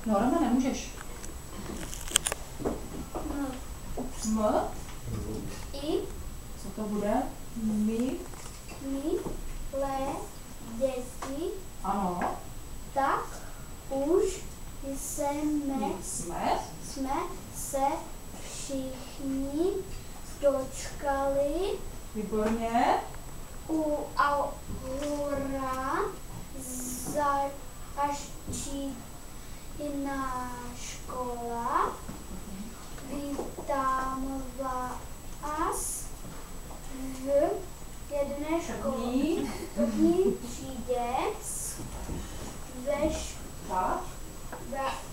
No, Rome, nemůžeš. M. I. Co to bude? My. Le. Děti. Ano. Tak už jsme se všichni dočkali Výborně. u Aura začíná škola. Vítám vás v jedné školní třídě.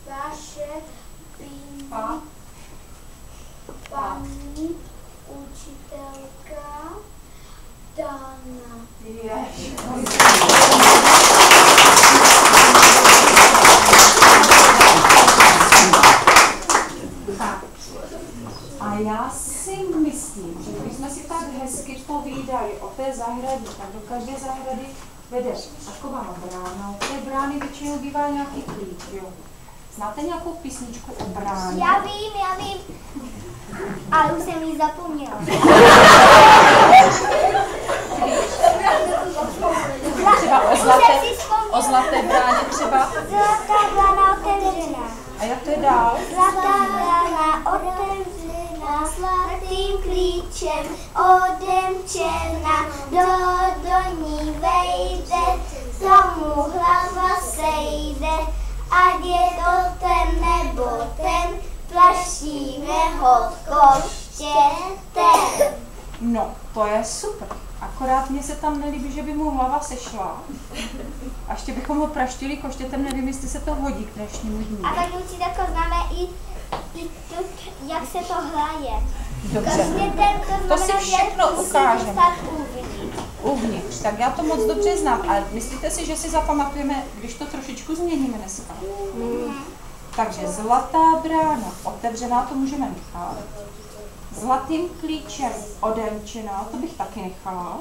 Vaše paní učitelka Dana. A já si myslím, že když jsme si tak hezky povídali o té zahradě, tak do každé zahrady vede taková brána. U té brány většinou bývá nějaký klíč, jo. Znáte nějakou písničku o bráně? Já vím, ale už jsem ji zapomněla. Třeba o zlaté bráně třeba. Zlatá brána otevřená. A jak to je dál? Zlatá brána otevřená zlatým klíčem odemčená. Do ní vejde, tomu hlava sejde. Ať je to ten nebo ten, plaštíme ho koštětem. No, to je super. Akorát mně se tam nelíbí, že by mu hlava sešla. A ještě bychom ho praštili koštětem, nevím, jestli se to hodí k dnešnímu dní. A tak učitelko známe i tu, jak se to hraje. Dobře. To si všechno ukážeme. Uvnitř. Tak já to moc dobře znám. Ale myslíte si, že si zapamatujeme, když to trošičku změníme dneska? Takže zlatá brána otevřená, to můžeme nechat. Zlatým klíčem odemčená, to bych taky nechala.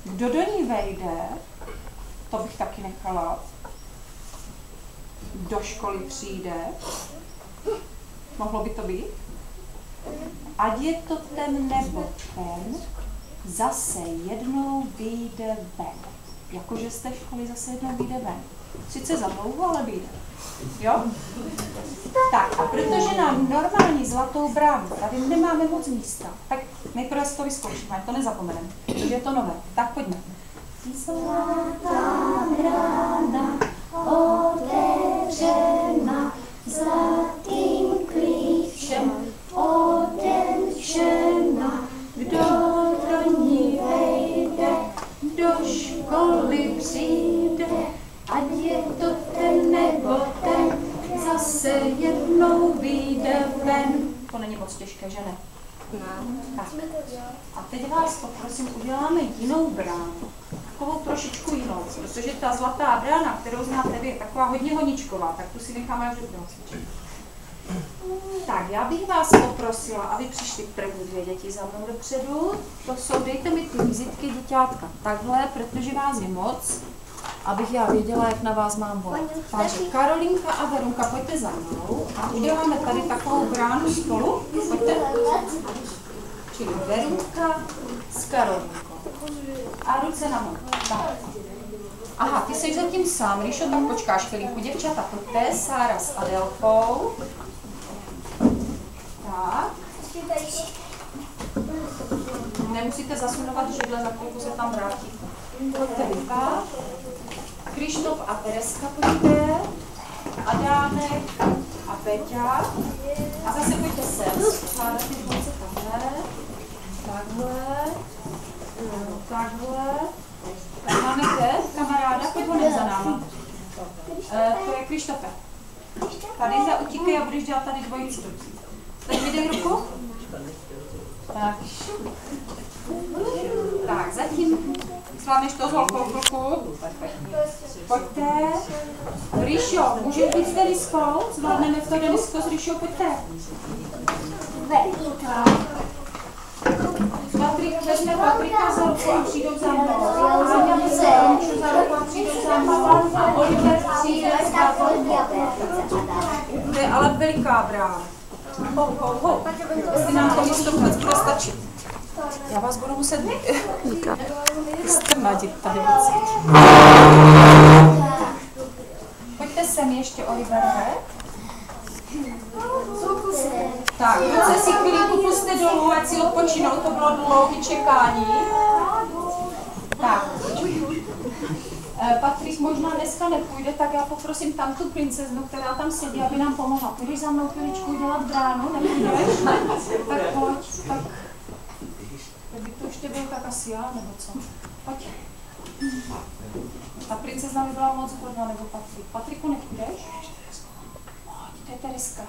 Kdo do ní vejde, to bych taky nechala. Do školy přijde. Mohlo by to být? Ať je to ten nebo ten, zase jednou vyjde ven. Jakože z té školy zase jednou vyjde ven. Sice za dlouho, ale vyjde. Jo? Tak a protože nám normální zlatou bránu tady nemáme moc místa, tak nejprve si to vyzkoušíme, to nezapomeneme, protože je to nové. Tak pojďme. Zlatá brána otevřena zlatým klíčem odemčena. Kdo do ní vejde, do školy přijde, ať je to ten nebo ten, zase jednou vyjde ven. To není moc těžké, že ne? Tak. A teď vás poprosím, uděláme jinou bránu. Takovou trošičku jinou, protože ta zlatá brána, kterou znáte vy, je taková hodně honičková, tak tu si necháme až do cvičení. Tak, já bych vás poprosila, aby přišli první dvě děti za mnou dopředu. To jsou, dejte mi ty vizitky, děťátka, takhle, protože vás je moc, abych já věděla, jak na vás mám volat. Takže Karolinka a Verunka, pojďte za mnou a uděláme tady takovou bránu spolu. Pojďte. Čili Verunka s Karolinkou. A ruce nahoru. Tak. Aha, ty jsi zatím sám, Ríšo, tak počkáš chvilinku. Děvčata, pojďte, Sára s Adelkou. Tak. Nemusíte zasunovat židle, za chvilku se tam vrátí. Pojďte Vika. Krištof a Tereska pojďte. Adámek a Peťa. A zase pojďte sem. Skládat ty dvojice takhle. Takhle. Takhle. Tak máme kde? Kamaráda, pojď ho za náma. To je Krištofe. Tady utíkej a budeš dělat tady dvojici. Teď mi dej ruku. Tak. Tak, zatím zvládneš to s holkou kluku. Pojďte. Ríšo, můžeš být s Deniskou? Zvládneme to Denisko s Ríšou, pojďte. Vezme Patrika za ruku a přijdou za mnou. Áňa vezme Aničku za ruku a přijdou za mnou. A Oliver přijde s Patrikou. To je ale veliká brána. Jestli nám to místo vůbec bude stačit. Já vás budu muset strnadit tady. Pojďte sem ještě, Oliverové. Tak, ruce si chvilku puste dolů, ať si odpočinou, to bylo dlouhé čekání. Tak. Patrik možná dneska nepůjde, tak já poprosím tam tu princeznu, která tam sedí, aby nám pomohla. Půjdeš za mnou chviličku dělat bránu, nepůjdeš? Tak pojď, tak. Kdyby to ještě byl, tak asi já, nebo co? Pojď. Ta princezna by byla moc hodná, nebo Patrik. Patriku, nepůjdeš? Pojď, to je Tereska.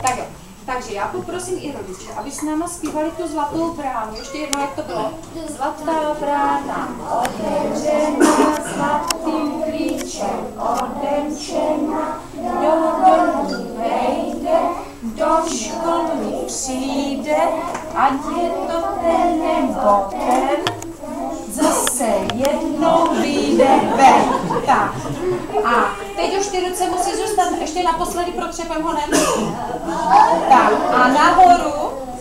Tak jo, takže já poprosím i rodiče, aby s náma zpívali tu zlatou bránu. Ještě jednou, jak to bylo. Zlatá brána, otevřená zlatým klíčem, odemčená, kdo do ní vejde, do školy přijde, ať je to ten nebo ten, zase jednou vyjde ven. Tak. A teď už ty ruce musí zůstat, ještě naposledy protřepem honem. Tak. A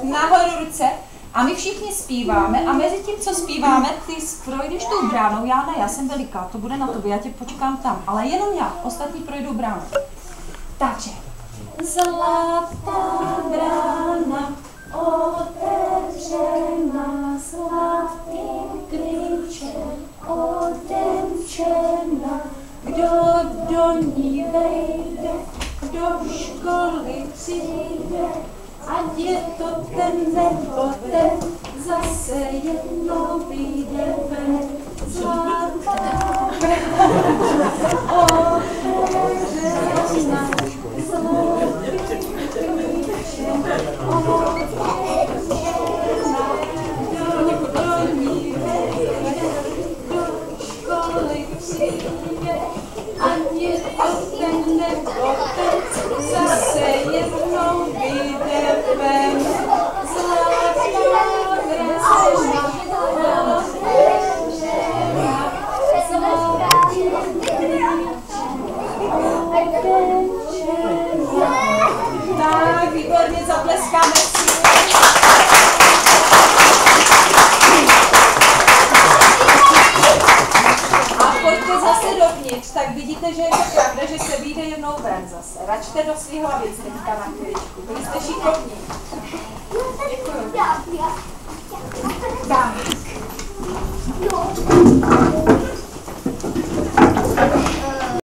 nahoru ruce. A my všichni zpíváme a mezi tím, co zpíváme, ty projdeš tou bránou, já ne, já jsem veliká, to bude na tobě, já tě počkám tam, ale jenom já, ostatní projdou bránou. Takže. Zlatá brána, otevřená zlatým klíčem, odemčená, kdo do ní vejde, do školy přijde, ať je to ten nebo ten, zase jednou vyjde ven. Zlatá brána, otevřená zlatým klíčem, ať je to ten nebo ten, zase jednou vyjde ven. Zlatá brána, tak, výborně, zatleskáme si. A pojďte zase dovnitř, tak vidíte, že je to pravda, že se vyjde jednou ven zase. Račte do svých hlavic teďka na chvíličku. Byli jste šikovní. Děkuju. Tak.